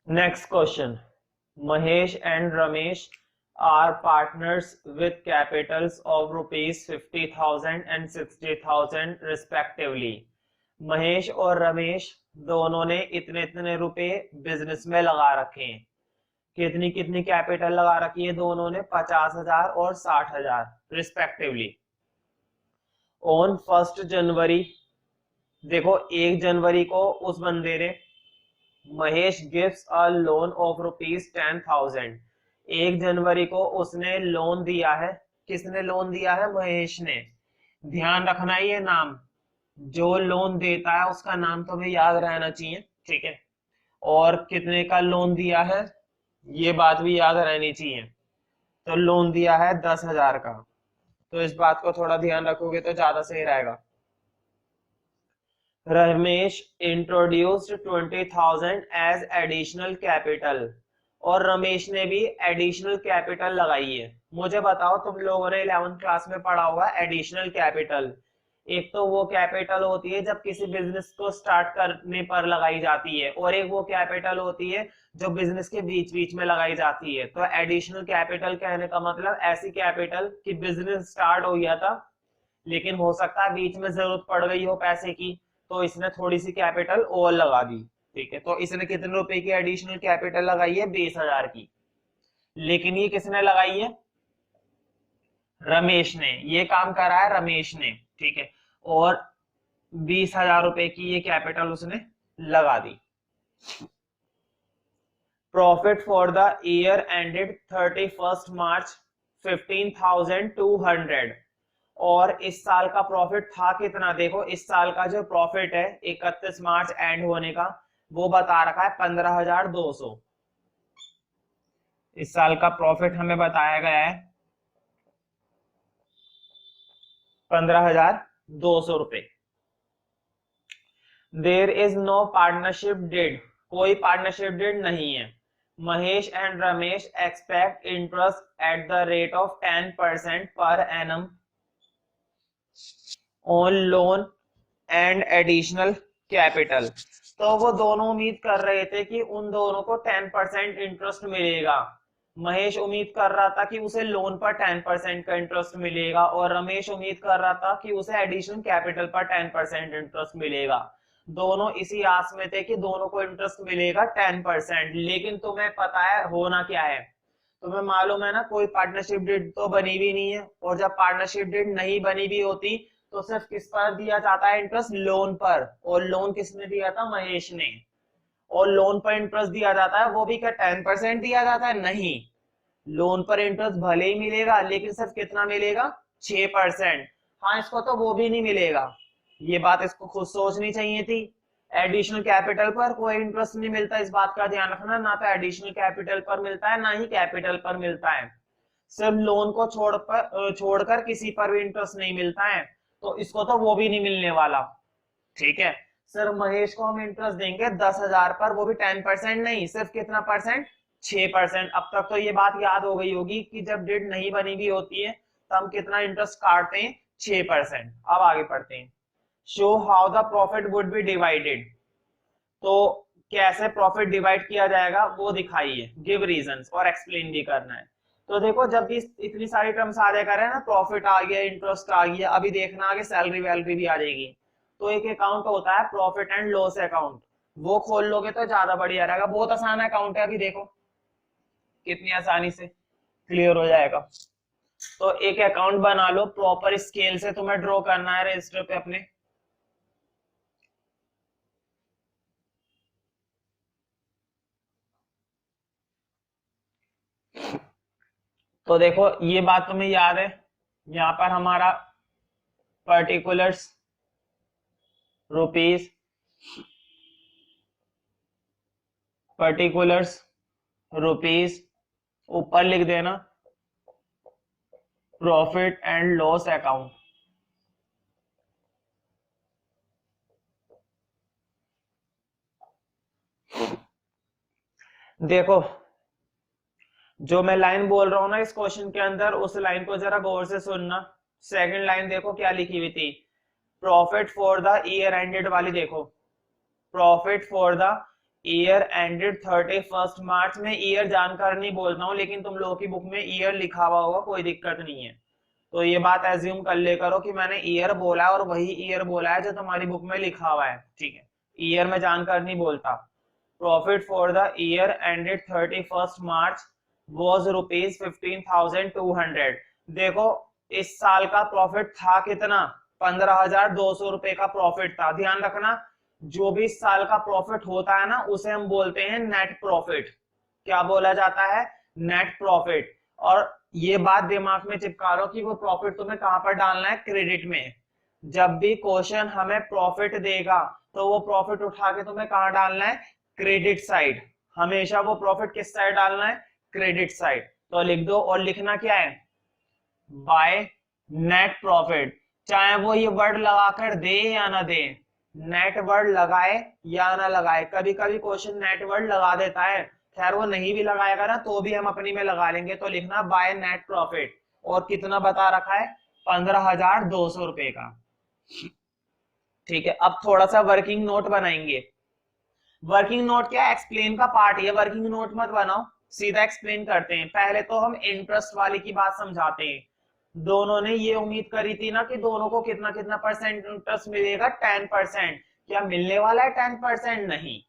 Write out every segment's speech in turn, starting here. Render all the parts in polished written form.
Next question. Mahesh and Ramesh are partners with capitals of rupees 50,000 and 60,000 respectively. Mahesh और रमेश दोनों ने इतने इतने रुपए बिजनेस में लगा रखे हैं। कितनी कितनी कैपिटल लगा रखी है दोनों ने? 50,000 और 60,000 रिस्पेक्टिवली। ऑन 1 जनवरी, देखो 1 जनवरी को उस बंदे ने, Mahesh gives a loan of rupees 10,000। 1 जनवरी को उसने लोन दिया है। किसने लोन दिया है? महेश ने। ध्यान रखना ये नाम, जो लोन देता है उसका नाम तुम्हें याद रहना चाहिए, ठीक है। और कितने का लोन दिया है ये बात भी याद रहनी चाहिए। तो लोन दिया है 10,000 का, तो इस बात को थोड़ा ध्यान रखोगे तो ज्यादा सही रहेगा। Ramesh introduced 20,000 as additional capital, और रमेश ने भी एडिशनल कैपिटल लगाई है। मुझे बताओ, तुम लोगों ने 11th क्लास में पढ़ा हुआ एडिशनल कैपिटल। एक तो वो कैपिटल होती है जब किसी बिजनेस को स्टार्ट करने पर लगाई जाती है, और एक वो कैपिटल होती है जो बिजनेस के बीच बीच में लगाई जाती है। तो एडिशनल कैपिटल कहने का मतलब ऐसी कैपिटल कि बिजनेस स्टार्ट हो गया था लेकिन हो सकता है बीच में जरूरत पड़ गई हो पैसे की, तो इसने थोड़ी सी कैपिटल और लगा दी, ठीक है। तो इसने कितने रुपए की एडिशनल कैपिटल लगाई है? 20,000 की। लेकिन ये किसने लगाई है? रमेश ने। ये काम करा है रमेश ने, ठीक है। और 20,000 रुपए की ये कैपिटल उसने लगा दी। Profit for the year ended 31 March 15,200। और इस साल का प्रॉफिट था कितना? देखो इस साल का जो प्रॉफिट है 31 मार्च एंड होने का, वो बता रखा है 15,200। इस साल का प्रॉफिट हमें बताया गया है 15,200 रुपए। There is no partnership deed, कोई पार्टनरशिप डिड नहीं है। Mahesh and Ramesh expect interest at the rate of 10% per annum on loan and additional capital. तो वो दोनों उम्मीद कर रहे थे कि उन दोनों को 10% इंटरेस्ट मिलेगा। महेश उम्मीद कर रहा था कि उसे लोन पर 10% का इंटरेस्ट मिलेगा, और रमेश उम्मीद कर रहा था कि उसे एडिशनल कैपिटल पर 10% इंटरेस्ट मिलेगा। दोनों इसी आस में थे कि दोनों को इंटरेस्ट मिलेगा 10%। लेकिन तुम्हें पता है होना क्या है? तुम्हें मालूम है ना, कोई पार्टनरशिप डीड तो बनी भी नहीं है, और जब पार्टनरशिप डीड नहीं बनी भी होती तो सिर्फ किस पर दिया जाता है इंटरेस्ट? लोन पर। और लोन किसने दिया था? महेश ने। और लोन पर इंटरेस्ट दिया जाता है वो भी क्या 10% दिया जाता है? नहीं, लोन पर इंटरेस्ट भले ही मिलेगा लेकिन सिर्फ कितना मिलेगा? 6%। हाँ, इसको तो वो भी नहीं मिलेगा। ये बात इसको खुद सोचनी चाहिए थी। एडिशनल कैपिटल पर कोई इंटरेस्ट नहीं मिलता, इस बात का ध्यान रखना। ना तो एडिशनल कैपिटल पर मिलता है ना ही कैपिटल पर मिलता है। सिर्फ लोन को छोड़कर किसी पर भी इंटरेस्ट नहीं मिलता है, तो इसको तो वो भी नहीं मिलने वाला, ठीक है। सिर्फ महेश को हम इंटरेस्ट देंगे 10,000 पर, वो भी 10% नहीं, सिर्फ कितना परसेंट? 6%। अब तक तो ये बात याद हो गई होगी कि जब डेट नहीं बनी भी होती है तो हम कितना इंटरेस्ट काटते हैं? 6%। अब आगे पढ़ते हैं। Show how the profit would be divided, तो कैसे प्रॉफिट डिवाइड किया जाएगा वो दिखाइए। गिव रीजंस, और एक्सप्लेन भी करना है। तो देखो जब भी इतनी सारी टर्म्स आ जाया करे ना, प्रॉफिट आ गया, इंटरेस्ट आ गया, अभी देखना आगे सैलरी वैलरी भी आ जाएगी। तो एक अकाउंट होता है प्रॉफिट एंड लॉस अकाउंट, वो खोल लोगे तो ज्यादा बढ़िया रहेगा। बहुत आसान अकाउंट है, अभी देखो कितनी आसानी से क्लियर हो जाएगा। तो एक अकाउंट बना लो, प्रॉपर स्केल से तुम्हें ड्रॉ करना है रजिस्टर पे अपने। तो देखो ये बात तुम्हें याद है, यहाँ पर हमारा पर्टिकुलर्स रुपीज, पर्टिकुलर्स रुपीज, ऊपर लिख देना प्रॉफिट एंड लॉस अकाउंट। देखो जो मैं लाइन बोल रहा हूं ना इस क्वेश्चन के अंदर, उस लाइन को जरा गौर से सुनना। सेकंड लाइन देखो क्या लिखी हुई थी, profit for the year ended वाली। देखो profit for the year ended 31 मार्च में ईयर जानकर नहीं बोलता हूँ, लेकिन तुम लोगों की बुक में ईयर लिखा हुआ होगा, कोई दिक्कत नहीं है। तो ये बात एज्यूम कर ले करो कि मैंने ईयर बोला है और वही ईयर बोला है जो तुम्हारी बुक में लिखा हुआ है, ठीक है। ईयर में जानकर नहीं बोलता। Profit for the year ended 31 March was ₹15,200। देखो इस साल का प्रॉफिट था कितना, 15,200 रुपए का प्रॉफिट था। ध्यान रखना, जो भी इस साल का प्रॉफिट होता है ना, उसे हम बोलते हैं नेट प्रॉफिट। क्या बोला जाता है? Net profit. और ये बात दिमाग में चिपका लो कि वो प्रॉफिट तुम्हें कहां पर डालना है, क्रेडिट में। जब भी क्वेश्चन हमें प्रॉफिट देगा तो वो प्रॉफिट उठा के तुम्हें कहां डालना है, क्रेडिट साइड। हमेशा वो प्रॉफिट किस साइड डालना है, क्रेडिट साइड। तो लिख दो, और लिखना क्या है, बाय नेट प्रॉफिट। चाहे वो ये वर्ड लगाकर दे या ना दे, नेट वर्ड लगाए या ना लगाए, कभी कभी क्वेश्चन नेट वर्ड लगा देता है। खैर वो नहीं भी लगाएगा ना तो भी हम अपनी में लगा लेंगे। तो लिखना बाय नेट प्रॉफिट, और कितना बता रखा है, 15,200 रुपए का। ठीक है, अब थोड़ा सा वर्किंग नोट बनाएंगे। वर्किंग नोट क्या है, एक्सप्लेन का पार्ट। ये वर्किंग नोट मत बनाओ, सीधा एक्सप्लेन करते हैं। पहले तो हम इंटरेस्ट वाले की बात समझाते हैं। दोनों ने ये उम्मीद करी थी ना कि दोनों को कितना कितना परसेंट इंटरेस्ट मिलेगा, 10%। क्या मिलने वाला है 10%? नहीं।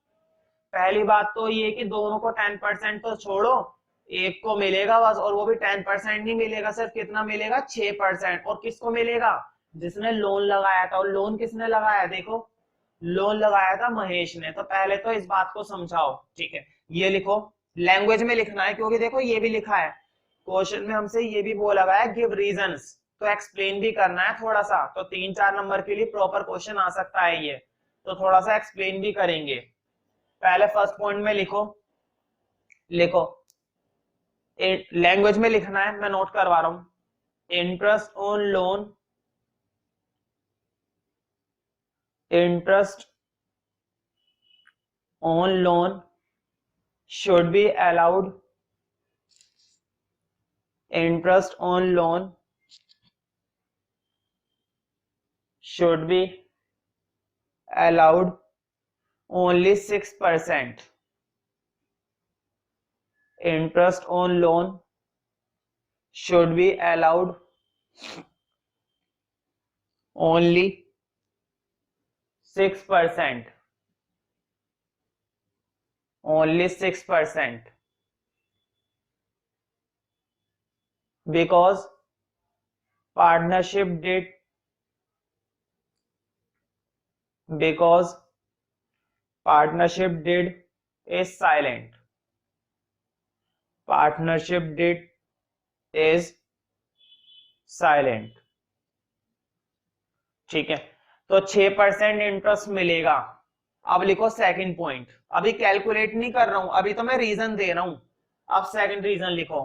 पहली बात तो ये कि दोनों को 10% तो छोड़ो, एक को मिलेगा बस, और वो भी 10% नहीं मिलेगा, सिर्फ कितना मिलेगा, 6%। और किसको मिलेगा, जिसने लोन लगाया था। और लोन किसने लगाया, देखो लोन लगाया था महेश ने। तो पहले तो इस बात को समझाओ, ठीक है। ये लिखो, लैंग्वेज में लिखना है, क्योंकि देखो ये भी लिखा है क्वेश्चन में, हमसे ये भी बोला गया है गिव रीजंस, तो एक्सप्लेन भी करना है थोड़ा सा। तो 3-4 नंबर के लिए प्रॉपर क्वेश्चन आ सकता है ये, तो थोड़ा सा एक्सप्लेन भी करेंगे। पहले फर्स्ट पॉइंट में लिखो, लिखो लैंग्वेज में लिखना है, मैं नोट करवा रहा हूं। Interest on loan, interest on loan should be allowed, interest on loan should be allowed only 6%. Interest on loan should be allowed only 6%. Only 6%. Because partnership deed, because partnership deed is silent. Partnership deed is silent. ठीक है, तो 6% interest मिलेगा। अब लिखो second point, अभी calculate नहीं कर रहा हूं, अभी तो मैं रीजन दे रहा हूं। अब सेकंड रीजन लिखो।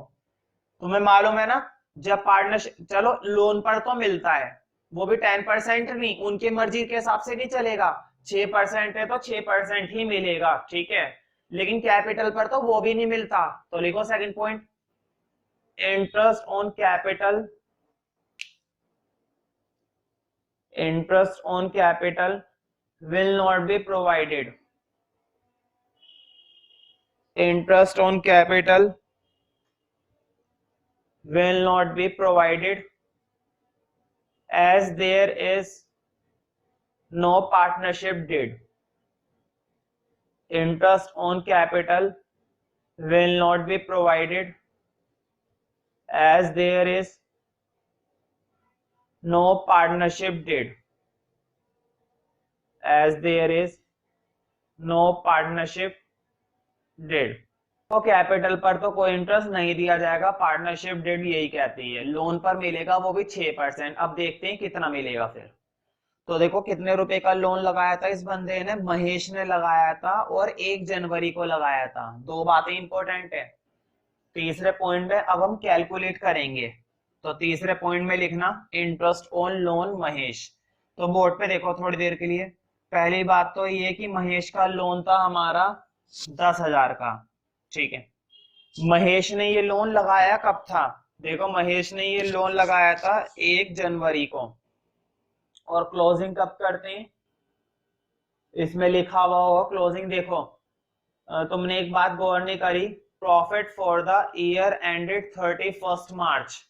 तुम्हें मालूम है ना, जब पार्टनरशिप, चलो लोन पर तो मिलता है, वो भी 10% नहीं, उनकी मर्जी के हिसाब से नहीं चलेगा। 6% है तो 6% ही मिलेगा, ठीक है। लेकिन कैपिटल पर तो वो भी नहीं मिलता। तो लिखो second point, interest on capital, interest on capital will not be provided. Interest on capital will not be provided as there is no partnership deed. Interest on capital will not be provided as there is no partnership deed. As there is no partnership deed. तो capital पर तो कोई interest नहीं दिया जाएगा, partnership date यही कहती है। लोन पर मिलेगा वो भी 6%। अब देखते हैं कितना मिलेगा फिर। तो देखो कितने रुपए का लोन लगाया था इस बंदे ने, महेश ने लगाया था, और 1 जनवरी को लगाया था। दो बातें इंपॉर्टेंट है। तीसरे पॉइंट में अब हम कैलकुलेट करेंगे। तो तीसरे पॉइंट में लिखना इंटरेस्ट ऑन लोन महेश। तो बोर्ड पे देखो थोड़ी देर के लिए। पहली बात तो ये कि महेश का लोन था हमारा 10,000 का, ठीक है। महेश ने ये लोन लगाया कब था, देखो महेश ने ये लोन लगाया था 1 जनवरी को, और क्लोजिंग कब करते हैं, इसमें लिखा हुआ होगा क्लोजिंग, देखो तुमने एक बात गौर नहीं करी, profit for the year ended 31 मार्च,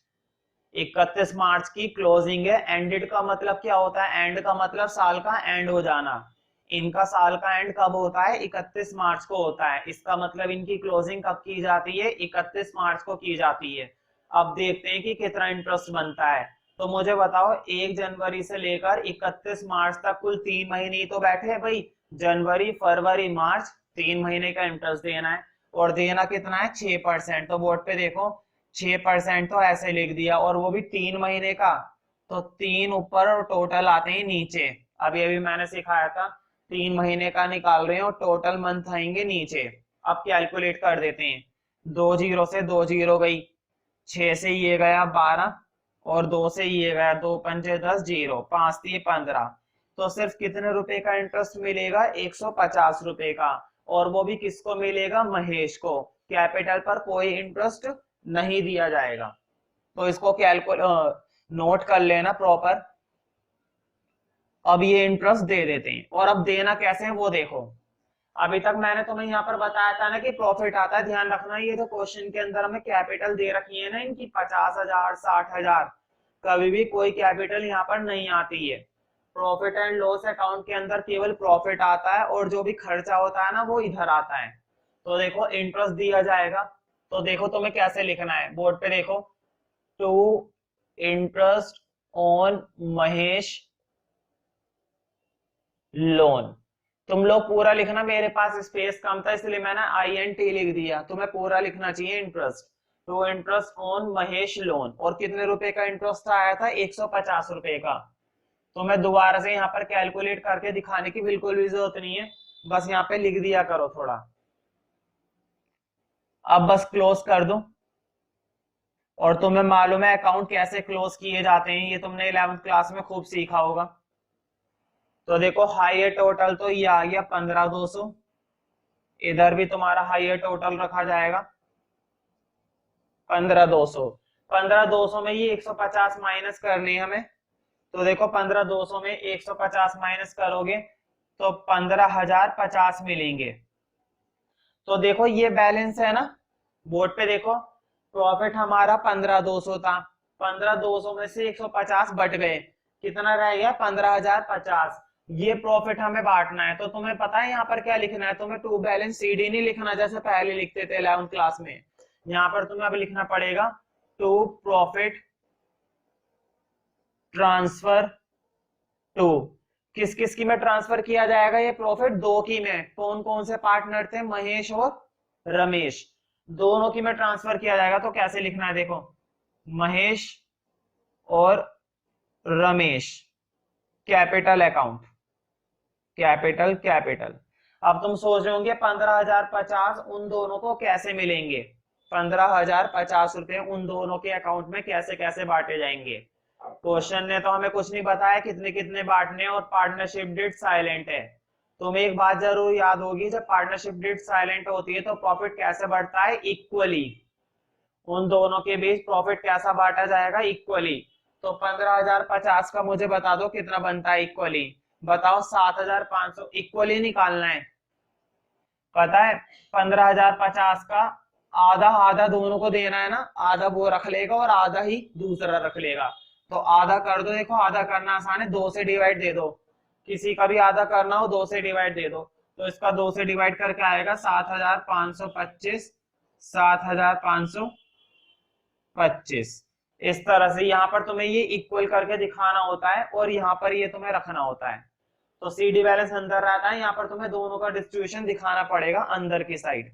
31 मार्च की क्लोजिंग है। एंडेड का मतलब क्या होता है? एंड का मतलब साल का एंड हो जाना। इनका साल का एंड कब होता है? 31 मार्च को होता है। इसका मतलब इनकी क्लोजिंग कब की जाती है? 31 मार्च को की जाती है। अब देखते हैं कि कितना इंटरेस्ट बनता है। तो मुझे बताओ, 1 जनवरी से लेकर 31 मार्च तक कुल 3 महीने ही तो बैठे हैं भाई। जनवरी, फरवरी, मार्च, 3 महीने का इंटरेस्ट देना है। और देना कितना है? 6%। तो बोर्ड पे देखो, 6% तो ऐसे लिख दिया, और वो भी 3 महीने का। तो 3 ऊपर और टोटल आते हैं नीचे। अभी अभी मैंने सिखाया था, 3 महीने का निकाल रहे हैं और टोटल मंथ आएंगे नीचे। अब कैलकुलेट कर देते हैं। 2 जीरो से 2 जीरो गई, 6 से ये गया 12, और 2 से ये गया 2 पंजे 10, जीरो 5 3 15। तो सिर्फ कितने रुपए का इंटरेस्ट मिलेगा? 150 रुपए का। और वो भी किसको मिलेगा? महेश को। कैपिटल पर कोई इंटरेस्ट नहीं दिया जाएगा। तो इसको नोट कर लेना प्रॉपर। अब ये इंटरेस्ट दे देते हैं, और अब देना कैसे है वो देखो। अभी तक मैंने तुम्हें यहाँ पर बताया था ना कि प्रॉफिट आता है। ध्यान रखना, ये जो क्वेश्चन के अंदर हमें कैपिटल दे रखी है ना इनकी, 50,000 60,000, कभी भी कोई कैपिटल यहाँ पर नहीं आती है। प्रॉफिट एंड लॉस अकाउंट के अंदर केवल प्रॉफिट आता है, और जो भी खर्चा होता है ना वो इधर आता है। तो देखो इंटरेस्ट दिया जाएगा। तो देखो तुम्हें कैसे लिखना है, बोर्ड पे देखो। To interest on Mahesh loan. तुम लोग पूरा लिखना, मेरे पास स्पेस कम था इसलिए मैंने INT लिख दिया। तुम्हें पूरा लिखना चाहिए interest. To interest on Mahesh loan. और कितने रुपए का इंटरेस्ट आया था? 150 रुपए का। तो मैं दोबारा से यहाँ पर कैलकुलेट करके दिखाने की बिल्कुल भी जरूरत नहीं है, बस यहाँ पे लिख दिया करो थोड़ा। अब बस क्लोज कर दो। और तुम्हें मालूम है अकाउंट कैसे क्लोज किए जाते हैं, ये तुमने 11th क्लास में खूब सीखा होगा। तो देखो हाईयर टोटल तो ये आ गया 15,200। इधर भी तुम्हारा हाईयर टोटल रखा जाएगा 15,200। 15,200 में ये 150 माइनस करनी है हमें। तो देखो 15,200 में 150 माइनस करोगे तो 15,050 मिलेंगे। तो देखो ये बैलेंस है ना, बोर्ड पे देखो। प्रॉफिट हमारा 15,200 था। 15,200 में से 150 बट गए, कितना रह गया? 15,050। ये प्रॉफिट हमें बांटना है। तो तुम्हें पता है यहाँ पर क्या लिखना है? तुम्हें टू बैलेंस CD नहीं लिखना जैसे पहले लिखते थे 11th क्लास में। यहाँ पर तुम्हें अब लिखना पड़ेगा टू प्रॉफिट ट्रांसफर टू। किस किस की में ट्रांसफर किया जाएगा ये प्रॉफिट? दो की में। कौन कौन से पार्टनर थे? महेश और रमेश। दोनों की में ट्रांसफर किया जाएगा। तो कैसे लिखना है देखो, महेश और Ramesh, capital account, capital capital. अब तुम सोच रहे होंगे 15,050 उन दोनों को कैसे मिलेंगे? 15,050 रुपए उन दोनों के अकाउंट में कैसे कैसे बांटे जाएंगे? क्वेश्चन ने तो हमें कुछ नहीं बताया कितने कितने बांटने, और पार्टनरशिप डेट साइलेंट है। तुम्हें एक बात जरूर याद होगी, जब पार्टनरशिप डेट साइलेंट होती है तो प्रॉफिट कैसे बढ़ता है? इक्वली। उन दोनों के बीच प्रॉफिट कैसा बांटा जाएगा? इक्वली। तो 15,050 का मुझे बता दो कितना बनता है इक्वली। बताओ, 7,500 इक्वली निकालना है। पता है 15,050 का आधा आधा दोनों को देना है ना, आधा वो रख लेगा और आधा ही दूसरा रख लेगा। तो आधा कर दो। देखो आधा करना आसान है, 2 से डिवाइड दे दो। किसी का भी आधा करना हो 2 से डिवाइड दे दो। तो इसका 2 से डिवाइड करके आएगा 7,525, 7,525। इस तरह से यहाँ पर तुम्हें ये इक्वल करके दिखाना होता है, और यहाँ पर ये तुम्हें रखना होता है। तो CD बैलेंस अंदर रहता है, यहाँ पर तुम्हें दोनों का डिस्ट्रीब्यूशन दिखाना पड़ेगा अंदर की साइड।